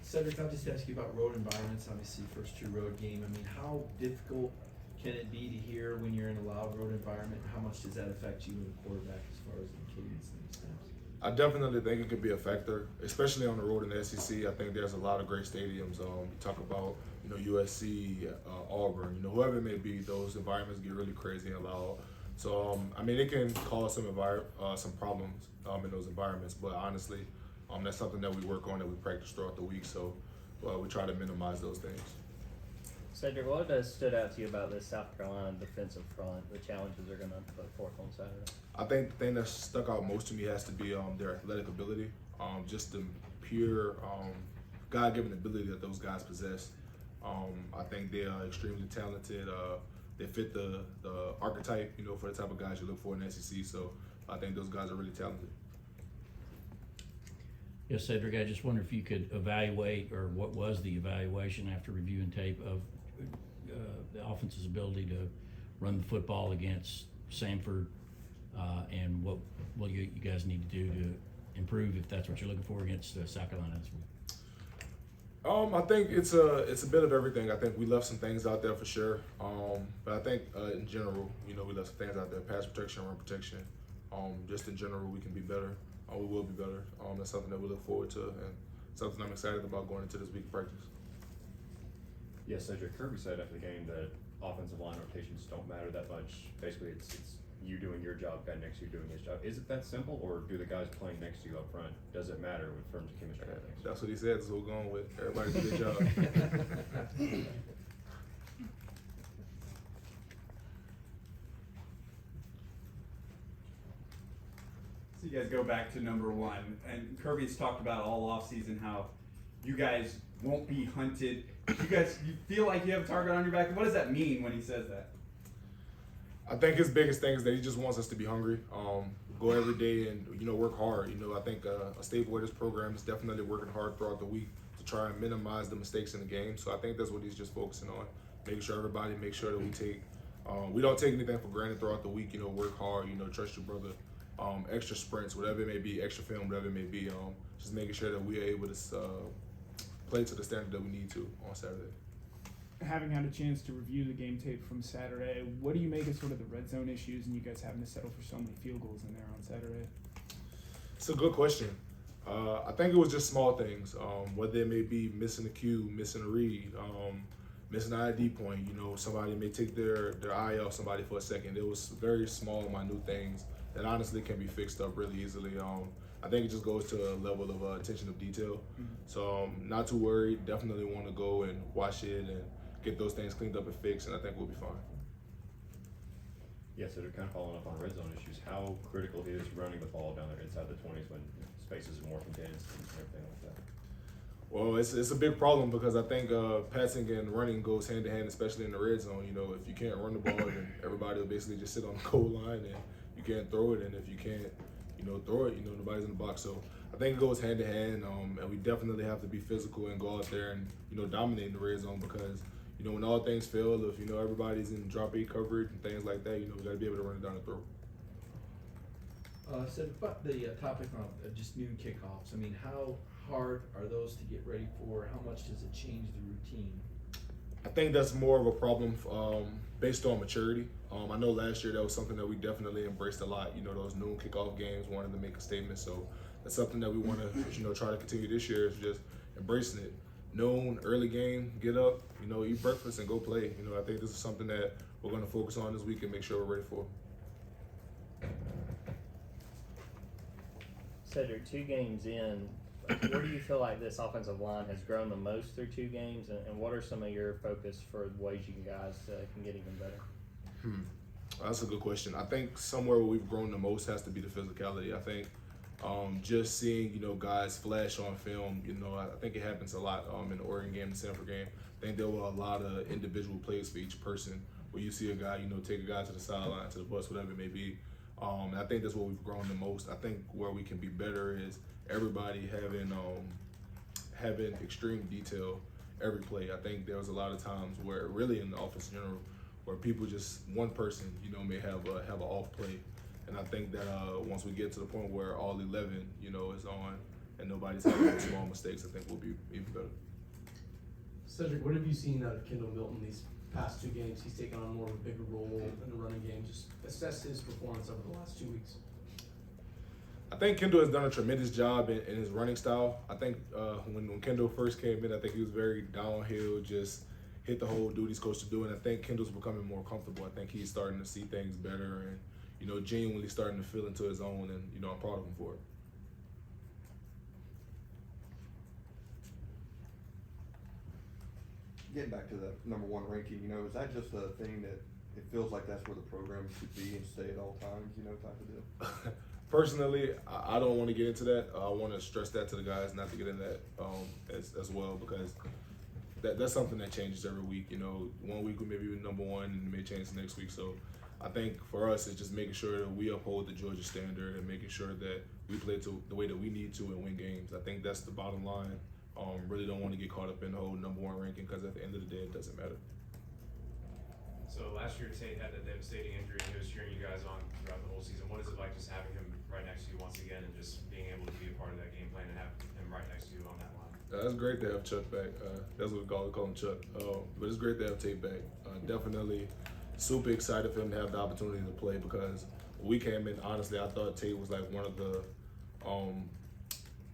Sedrick, I'll just ask you about road environments. Obviously, first true road game. I mean, how difficult can it be to hear when you're in a loud road environment? How much does that affect you as a quarterback as far as the cadence and the snaps? I definitely think it could be a factor, especially on the road in the SEC. I think there's a lot of great stadiums. You talk about, USC, Auburn, whoever it may be. Those environments get really crazy and loud. So, it can cause some problems in those environments. But honestly, that's something that we work on, that we practice throughout the week. So, we try to minimize those things. Cedric, what has stood out to you about this South Carolina defensive front, the challenges they're going to put forth on Saturday? I think the thing that stuck out most to me has to be their athletic ability, just the pure God-given ability that those guys possess. I think they are extremely talented. They fit the archetype, for the type of guys you look for in the SEC. So I think those guys are really talented. Yes, Cedric, I just wonder if you could evaluate, or what was the evaluation after reviewing tape of the offense's ability to run the football against Samford, and what will you guys need to do to improve, if that's what you're looking for, against South Carolina this week? I think it's a bit of everything. I think we left some things out there for sure. But I think in general, we left some things out there: pass protection, run protection. Just in general, we can be better. We will be better. That's something that we look forward to, and something I'm excited about going into this week of practice. Yes, Cedric, Kirby said after the game that offensive line rotations don't matter that much. Basically, it's you doing your job, guy next to you doing his job. Is it that simple, or do the guys playing next to you up front, does it matter in terms of chemistry and things? That's what he said. That's what we're going with. Everybody do their job. So you guys go back to number one, and Kirby's talked about all offseason how you guys won't be hunted. You feel like you have a target on your back. What does that mean when he says that? I think his biggest thing is that he just wants us to be hungry, go every day and, work hard. I think a staple of this program is definitely working hard throughout the week to try and minimize the mistakes in the game. So I think that's what he's just focusing on, making sure everybody makes sure that we don't take anything for granted throughout the week. Work hard, trust your brother, extra sprints, whatever it may be, extra film, whatever it may be, just making sure that we are able to play to the standard that we need to on Saturday. Having had a chance to review the game tape from Saturday, what do you make of sort of the red zone issues and you guys having to settle for so many field goals in there on Saturday? It's a good question. I think it was just small things, whether it may be missing a cue, missing a read, missing an ID point. Somebody may take their eye off somebody for a second. It was very small, minute things that honestly can be fixed up really easily. I think it just goes to a level of attention of detail. So not too worried. Definitely want to go and watch it and get those things cleaned up and fixed, and I think we'll be fine. Yeah, so they're kind of following up on red zone issues. How critical is running the ball down there inside the 20s when spaces are more condensed and everything like that? Well, it's a big problem because I think passing and running goes hand in hand, especially in the red zone. If you can't run the ball, then everybody will basically just sit on the goal line, and you can't throw it. And if you can't, throw it, nobody's in the box. So I think it goes hand in hand, and we definitely have to be physical and go out there and dominate in the red zone because when all things fail, if everybody's in drop 8 coverage and things like that, we got to be able to run it down the throat. So about the topic of just noon kickoffs, I mean, how hard are those to get ready for? How much does it change the routine? I think that's more of a problem based on maturity. I know last year that was something that we definitely embraced a lot. Those noon kickoff games, wanted to make a statement. So that's something that we want to try to continue this year, is just embracing it. Noon, early game, get up, eat breakfast and go play. I think this is something that we're going to focus on this week and make sure we're ready for. Cedric, 2 games in, where do you feel like this offensive line has grown the most through 2 games, and what are some of your focus for ways you guys can get even better? That's a good question. I think somewhere where we've grown the most has to be the physicality. I think just seeing, guys flash on film, I think it happens a lot in the Oregon game, the Stanford game. I think there were a lot of individual plays for each person where you see a guy, take a guy to the sideline, to the bus, whatever it may be. And I think that's where we've grown the most. I think where we can be better is everybody having extreme detail every play. I think there was a lot of times where, really in the offense in general, where people just, one person, may have an off play. And I think that once we get to the point where all 11, is on, and nobody's having those small mistakes, I think we'll be even better. Cedric, what have you seen out of Kendall Milton these past 2 games? He's taken on more of a bigger role in the running game. Just assess his performance over the last 2 weeks. I think Kendall has done a tremendous job in his running style. I think when Kendall first came in, I think he was very downhill, just hit the whole dude he's supposed to do. And I think Kendall's becoming more comfortable. I think he's starting to see things better and, genuinely starting to feel into his own. And, I'm proud of him for it. Getting back to the #1 ranking, is that just a thing that it feels like that's where the program should be and stay at all times, type of deal? Personally, I don't want to get into that. I want to stress that to the guys not to get in that as well, because that's something that changes every week. 1 week we may be #1 and it may change the next week. So I think for us, it's just making sure that we uphold the Georgia standard and making sure that we play the way that we need to and win games. I think that's the bottom line. Really don't want to get caught up in the whole #1 ranking, because at the end of the day, it doesn't matter. So last year Tate had that devastating injury and he was cheering you guys on throughout the whole season. What is it like just having him right next to you once again and just being able to be a part of that game plan and have him right next to you on that line? It's great to have Chuck back. That's what we call him Chuck. But it's great to have Tate back. Definitely super excited for him to have the opportunity to play, because when we came in, honestly, I thought Tate was like one of the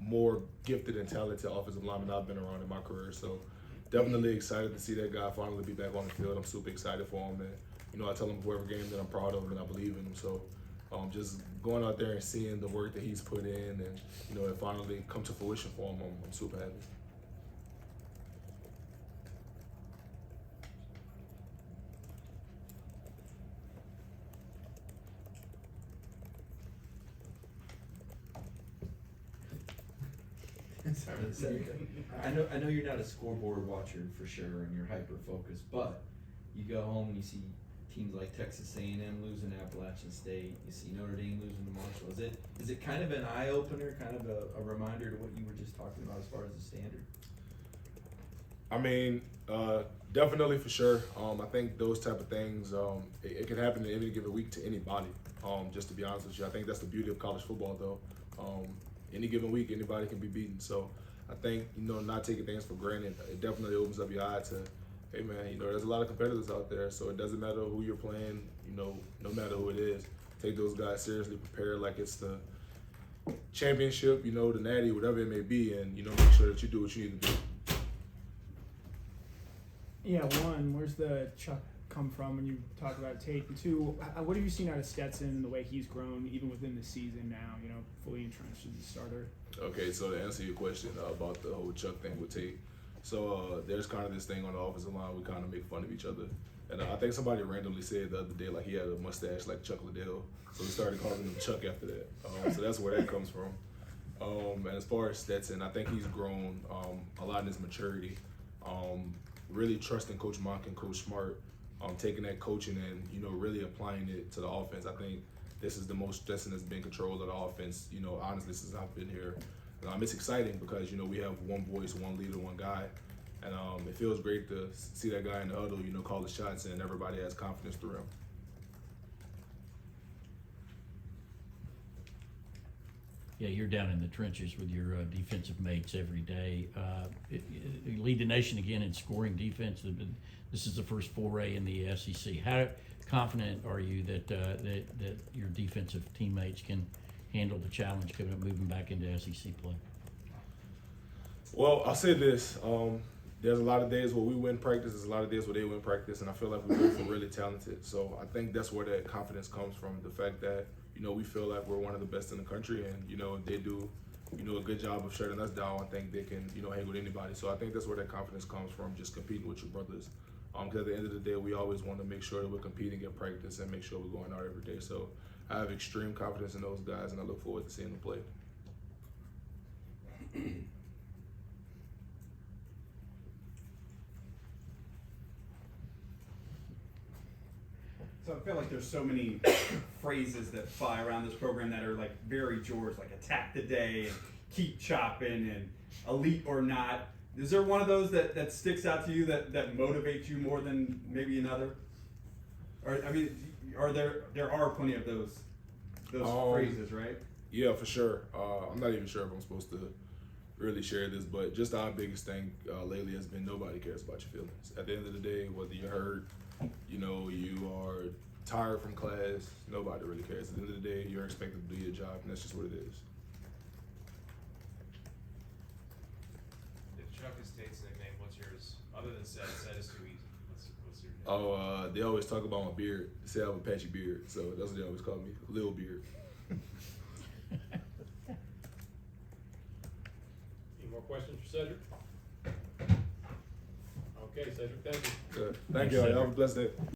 more gifted and talented offensive linemen I've been around in my career. So definitely excited to see that guy finally be back on the field. I'm super excited for him, and I tell him before every game that I'm proud of him and I believe in him. So just going out there and seeing the work that he's put in, and it finally come to fruition for him, I'm super happy. Sorry, I know you're not a scoreboard watcher for sure, and you're hyper focused. But you go home and you see teams like Texas A&M losing to Appalachian State. You see Notre Dame losing to Marshall. Is it kind of an eye opener, kind of a reminder to what you were just talking about as far as the standard? I mean, definitely for sure. I think those type of things, it can happen in any given week to anybody. Just to be honest with you, I think that's the beauty of college football, though. Any given week, anybody can be beaten. So I think, not taking things for granted, it definitely opens up your eye to, hey man, there's a lot of competitors out there, so it doesn't matter who you're playing, no matter who it is. Take those guys seriously, prepare like it's the championship, the natty, whatever it may be, and, make sure that you do what you need to do. Yeah, 1, where's the Chuck come from when you talk about Tate? And 2, what have you seen out of Stetson and the way he's grown even within the season now, fully entrenched as a starter? Okay, so to answer your question about the whole Chuck thing with Tate, so there's kind of this thing on the offensive line, we kind of make fun of each other. And I think somebody randomly said the other day, like he had a mustache like Chuck Liddell, so we started calling him Chuck after that. So that's where that comes from. And as far as Stetson, I think he's grown a lot in his maturity, really trusting Coach Monk and Coach Smart, taking that coaching and, really applying it to the offense. I think this is the most Stetson has been control of the offense, honestly, since I've been here. It's exciting because, we have one voice, one leader, one guy. And it feels great to see that guy in the huddle, call the shots, and everybody has confidence through him. Yeah, you're down in the trenches with your defensive mates every day. You lead the nation again in scoring defense. This is the first foray in the SEC. How confident are you that your defensive teammates can handle the challenge coming up, moving back into SEC play? Well, I'll say this. There's a lot of days where we win practice. There's a lot of days where they win practice, and I feel like we both are really talented. So I think that's where that confidence comes from, the fact that, we feel like we're one of the best in the country, and, they do, a good job of shutting us down. I think they can, hang with anybody. So I think that's where that confidence comes from, just competing with your brothers. Because at the end of the day, we always want to make sure that we're competing in practice and make sure we're going out every day. So I have extreme confidence in those guys, and I look forward to seeing them play. So I feel like there's so many phrases that fly around this program that are like very George, like attack the day and keep chopping and elite or not. Is there one of those that sticks out to you that motivates you more than maybe another? Or I mean, are there are plenty of those phrases, right? Yeah, for sure. I'm not even sure if I'm supposed to really share this, but just our biggest thing lately has been nobody cares about your feelings. At the end of the day, whether you're hurt, you are tired from class, nobody really cares. At the end of the day, you're expected to do your job, and that's just what it is. If Chuck is Tate's nickname, what's yours? Other than Sed is too easy. What's your name? They always talk about my beard. They say I have a patchy beard, so that's what they always call me, Lil Beard. Any more questions for Sedrick? Okay, Sedrick, thank you. Thank you. Y'all have a blessed day.